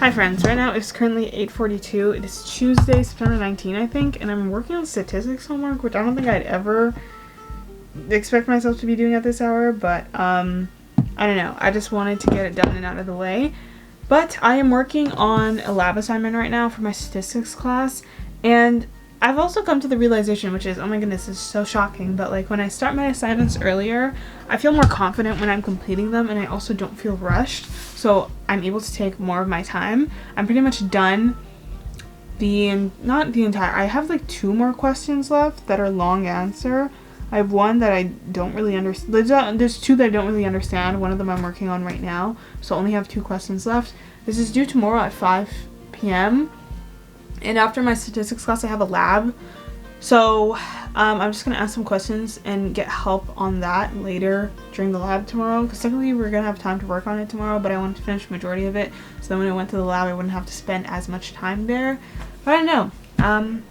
Hi friends, right now it's currently 8:42. It is Tuesday, September 19th, I think, and I'm working on statistics homework, which I don't think I'd ever expect myself to be doing at this hour, but I don't know. I just wanted to get it done and out of the way. But I am working on a lab assignment right now for my statistics class, and I've also come to the realization, which is, oh my goodness, this is so shocking, but like when I start my assignments earlier, I feel more confident when I'm completing them, and I also don't feel rushed, so I'm able to take more of my time. I'm pretty much done not the entire, I have like 2 more questions left that are long answer. I have one that I don't really understand. There's 2 that I don't really understand. One of them I'm working on right now, so I only have 2 questions left. This is due tomorrow at 5 p.m. And after my statistics class, I have a lab. So I'm just going to ask some questions and get help on that later during the lab tomorrow. Because technically we're going to have time to work on it tomorrow, but I wanted to finish the majority of it. So then when I went to the lab, I wouldn't have to spend as much time there. But I don't know.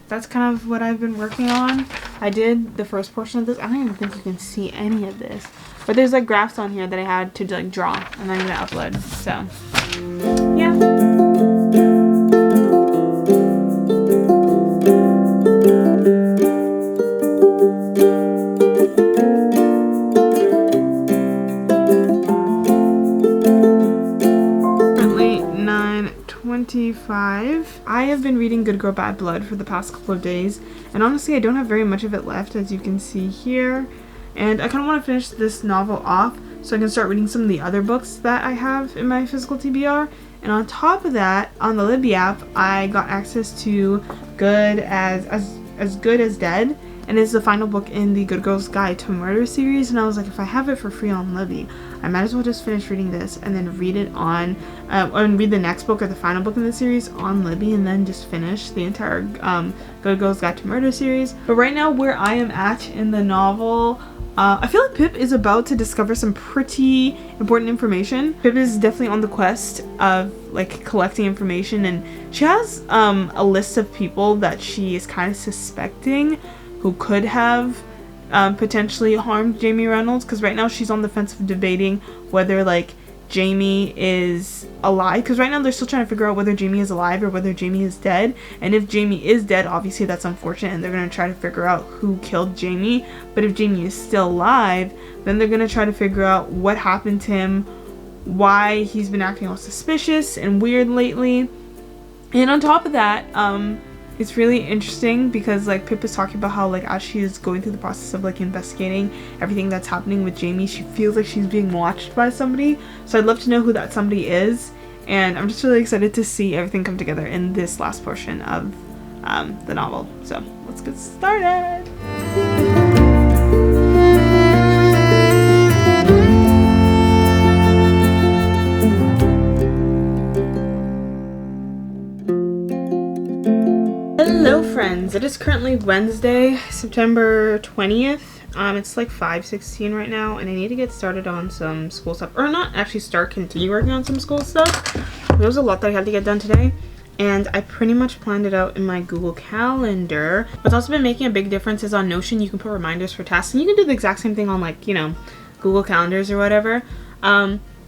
That's kind of what I've been working on. I did the first portion of this. I don't even think you can see any of this. But there's like graphs on here that I had to like draw. And I'm going to upload. So, yeah. Currently 9:25. I have been reading Good Girl Bad Blood for the past couple of days, and honestly I don't have very much of it left, as you can see here, and I kind of want to finish this novel off so I can start reading some of the other books that I have in my physical TBR. And on top of that, on the Libby app, I got access to Good as Good as Dead, and it's the final book in the Good Girl's Guide to Murder series, and I was like, if I have it for free on Libby, I might as well just finish reading this and then read it on, and read the next book or the final book in the series on Libby, and then just finish the entire Good Girl's Guide to Murder series. But right now, where I am at in the novel, I feel like Pip is about to discover some pretty important information. Pip is definitely on the quest of like collecting information, and she has a list of people that she is kind of suspecting who could have potentially harmed Jamie Reynolds, because right now she's on the fence of debating whether like Jamie is alive, because right now they're still trying to figure out whether Jamie is alive or whether Jamie is dead. And if Jamie is dead, obviously that's unfortunate, and they're going to try to figure out who killed Jamie. But if Jamie is still alive, then they're going to try to figure out what happened to him, why he's been acting all suspicious and weird lately. And on top of that, it's really interesting because like Pip is talking about how like as she is going through the process of like investigating everything that's happening with Jamie, she feels like she's being watched by somebody. So I'd love to know who that somebody is, and I'm just really excited to see everything come together in this last portion of the novel. So let's get started. Hello friends, it is currently Wednesday, September 20th. It's like 5:16 right now, and I need to get started on some school stuff, or not actually start, continue working on some school stuff. There was a lot that I had to get done today, and I pretty much planned it out in my Google Calendar. What's also been making a big difference is on Notion, you can put reminders for tasks, and you can do the exact same thing on like, you know, Google Calendars or whatever.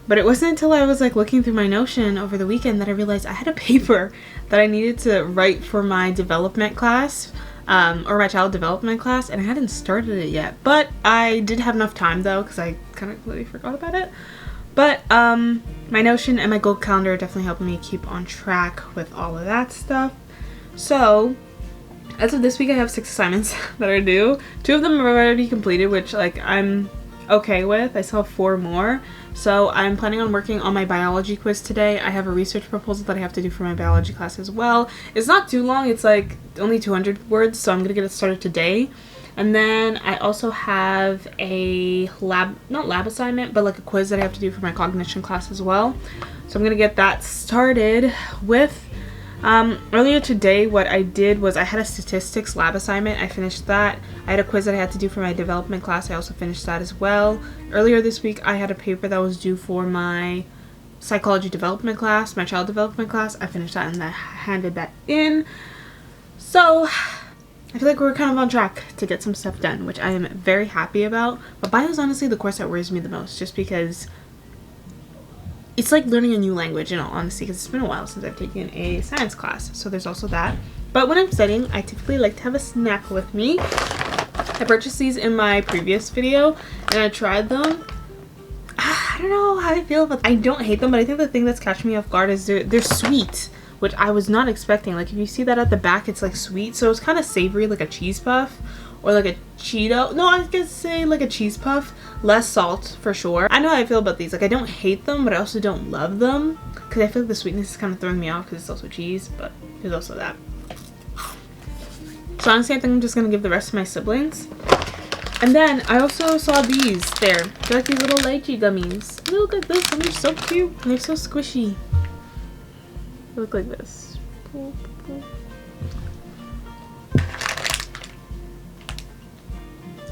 But it wasn't until I was like looking through my Notion over the weekend that I realized I had a paper that I needed to write for my development class, or my child development class, and I hadn't started it yet. But I did have enough time though, because I kind of completely forgot about it. But my Notion and my Google Calendar are definitely helping me keep on track with all of that stuff. So as of this week, I have 6 assignments that are due. 2 of them are already completed, which like I'm okay with. I still have 4 more. So I'm planning on working on my biology quiz today. I have a research proposal that I have to do for my biology class as well. It's not too long. It's like only 200 words, so I'm going to get it started today. And then I also have a not lab assignment, but like a quiz that I have to do for my cognition class as well. So I'm going to get that started with. Earlier today, what I did was I had a statistics lab assignment. I finished that. I had a quiz that I had to do for my development class. I also finished that as well. Earlier this week, I had a paper that was due for my psychology development class, my child development class. I finished that and I handed that in. So I feel like we're kind of on track to get some stuff done, which I am very happy about. But bio is honestly the course that worries me the most, just because it's like learning a new language in all honesty, because it's been a while since I've taken a science class, so there's also that. But when I'm studying, I typically like to have a snack with me. I purchased these in my previous video and I tried them. I don't know how I feel about them. I don't hate them, but I think the thing that's catching me off guard is they're sweet, which I was not expecting. Like if you see that at the back, it's like sweet, so it's kind of savory, like a cheese puff or like a Cheeto. No, I was gonna say like a cheese puff, less salt for sure. I know how I feel about these. Like I don't hate them, but I also don't love them because I feel like the sweetness is kind of throwing me off because it's also cheese, but there's also that. So honestly, I think I'm just gonna give the rest to my siblings. And then I also saw these there. They're like these little lychee gummies. Look at this, and they're so cute. And they're so squishy. They look like this.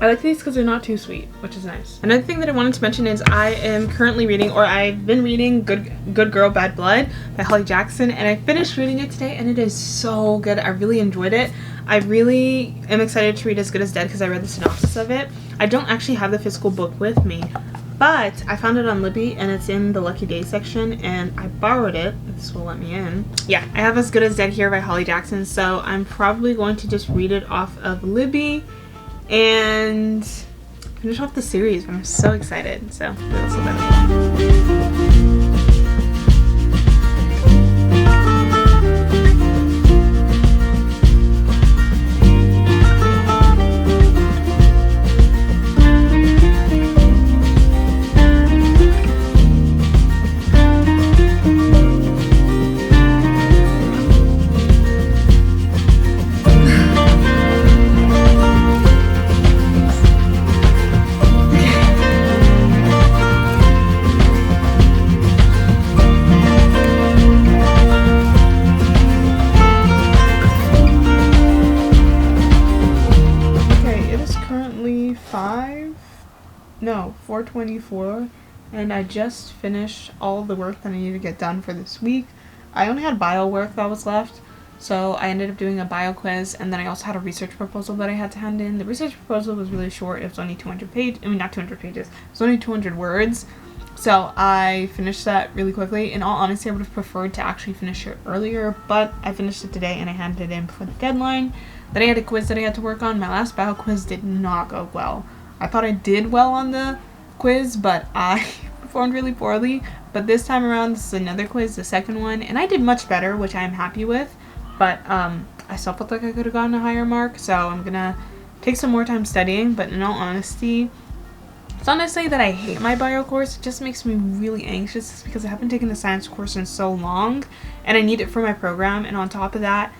I like these because they're not too sweet, which is nice. Another thing that I wanted to mention is I am currently reading, or I've been reading Good Girl, Bad Blood by Holly Jackson, and I finished reading it today and it is so good. I really enjoyed it. I really am excited to read As Good as Dead because I read the synopsis of it. I don't actually have the physical book with me, but I found it on Libby and it's in the Lucky Day section and I borrowed it. If this will let me in. Yeah, I have As Good as Dead here by Holly Jackson, so I'm probably going to just read it off of Libby and finish off the series. I'm so excited. So that's so better. No, 4:24, and I just finished all the work that I needed to get done for this week. I only had bio work that was left, so I ended up doing a bio quiz, and then I also had a research proposal that I had to hand in. The research proposal was really short. It was only 200 pages. I mean, not 200 pages. It was only 200 words. So I finished that really quickly. In all honesty, I would have preferred to actually finish it earlier, but I finished it today and I handed it in before the deadline. Then I had a quiz that I had to work on. My last bio quiz did not go well. I thought I did well on the quiz, but I performed really poorly. But this time around, this is another quiz, the second one, and I did much better, which I am happy with. But I still felt like I could have gotten a higher mark, so I'm gonna take some more time studying. But in all honesty, it's not necessarily that I hate my bio course, it just makes me really anxious because I haven't taken a science course in so long, and I need it for my program. And on top of that,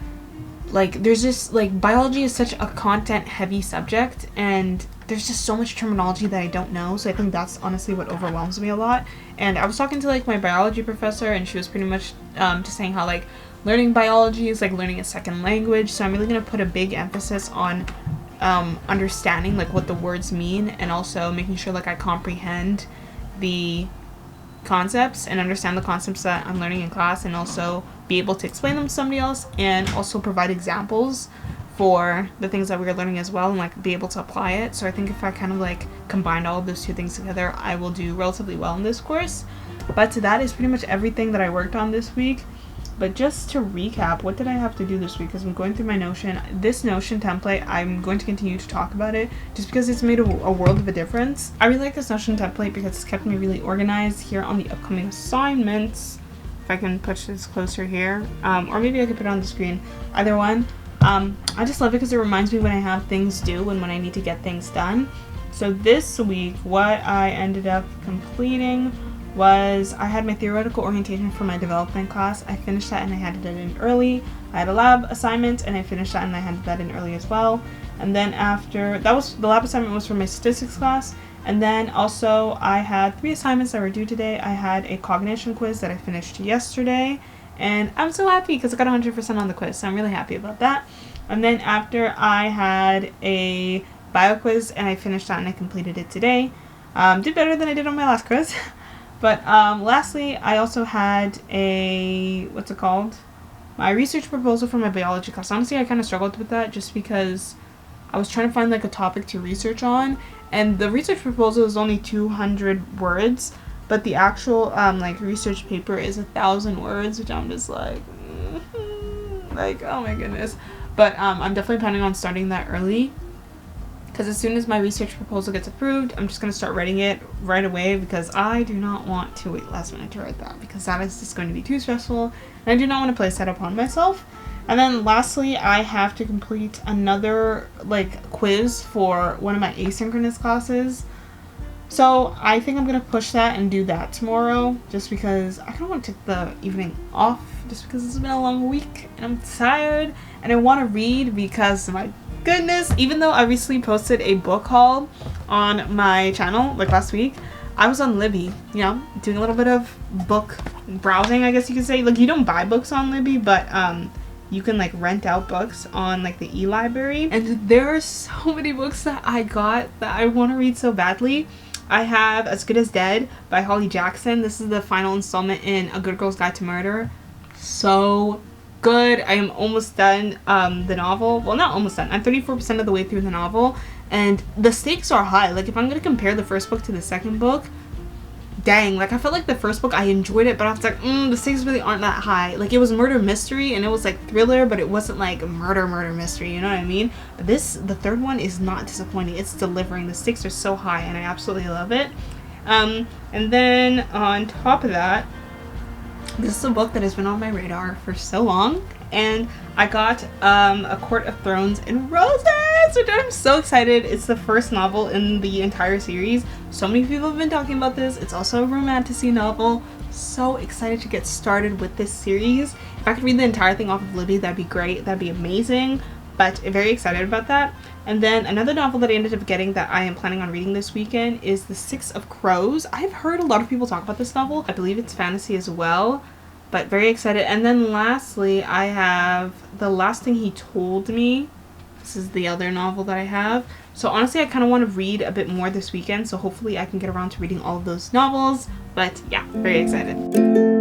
like, there's just, like, biology is such a content-heavy subject, and there's just so much terminology that I don't know, so I think that's honestly what overwhelms me a lot. And I was talking to, like, my biology professor, and she was pretty much just saying how, like, learning biology is like learning a second language, so I'm really going to put a big emphasis on understanding, like, what the words mean, and also making sure, like, I comprehend the concepts and understand the concepts that I'm learning in class, and also be able to explain them to somebody else, and also provide examples for the things that we're learning as well, and, like, be able to apply it. So I think if I kind of, like, combine all of those two things together, I will do relatively well in this course. But that is pretty much everything that I worked on this week. But just to recap, what did I have to do this week? Because I'm going through my Notion. This Notion template, I'm going to continue to talk about it just because it's made a world of a difference. I really like this Notion template because it's kept me really organized here on the upcoming assignments. If I can push this closer here, or maybe I could put it on the screen. Either one. I just love it because it reminds me when I have things due and when I need to get things done. So this week, what I ended up completing was I had my theoretical orientation for my development class. I finished that and I handed it in early. I had a lab assignment and I finished that and I handed that in early as well. And then after that, was the lab assignment was for my statistics class. And then also I had 3 assignments that were due today. I had a cognition quiz that I finished yesterday, and I'm so happy because I got 100% on the quiz, so I'm really happy about that. And then after, I had a bio quiz and I finished that and I completed it today. Did better than I did on my last quiz. But lastly, I also had a, my research proposal for my biology class. Honestly, I kind of struggled with that just because I was trying to find, like, a topic to research on, and the research proposal is only 200 words, but the actual like research paper is 1,000 words, which I'm just like like, oh my goodness. But I'm definitely planning on starting that early, because as soon as my research proposal gets approved, I'm just going to start writing it right away, because I do not want to wait last minute to write that, because that is just going to be too stressful, and I do not want to place that upon myself. And then lastly, I have to complete another like quiz for one of my asynchronous classes. So I think I'm going to push that and do that tomorrow, just because I kind of want to take the evening off, just because it's been a long week and I'm tired and I want to read, because my goodness, even though I recently posted a book haul on my channel like last week, I was on Libby, you know, doing a little bit of book browsing, I guess you could say. Like, you don't buy books on Libby, but you can like rent out books on like the e-library, and there are so many books that I got that I want to read so badly. I have As Good as Dead by Holly Jackson. This is the final installment in A Good Girl's Guide to Murder. So good. I am almost done the novel. Well, not almost done. I'm 34% of the way through the novel, and the stakes are high. Like, if I'm going to compare the first book to the second book, dang, like I felt like the first book I enjoyed it, but I was like, the stakes really aren't that high. Like, it was murder mystery and it was like thriller, but it wasn't like murder mystery, you know what I mean? But the third one is not disappointing. It's delivering. The stakes are so high and I absolutely love it. And then on top of that, this is a book that has been on my radar for so long, and I got A Court of Thorns and Roses, which I'm so excited. It's the first novel in the entire series. So many people have been talking about this. It's also a romantasy novel. So excited to get started with this series. If I could read the entire thing off of Libby, that'd be great. That'd be amazing. But very excited about that. And then another novel that I ended up getting that I am planning on reading this weekend is The Six of Crows. I've heard a lot of people talk about this novel. I believe it's fantasy as well, but very excited. And then lastly, I have The Last Thing He Told Me. This is the other novel that I have. So honestly, I kind of want to read a bit more this weekend, so hopefully I can get around to reading all of those novels. But yeah, very excited.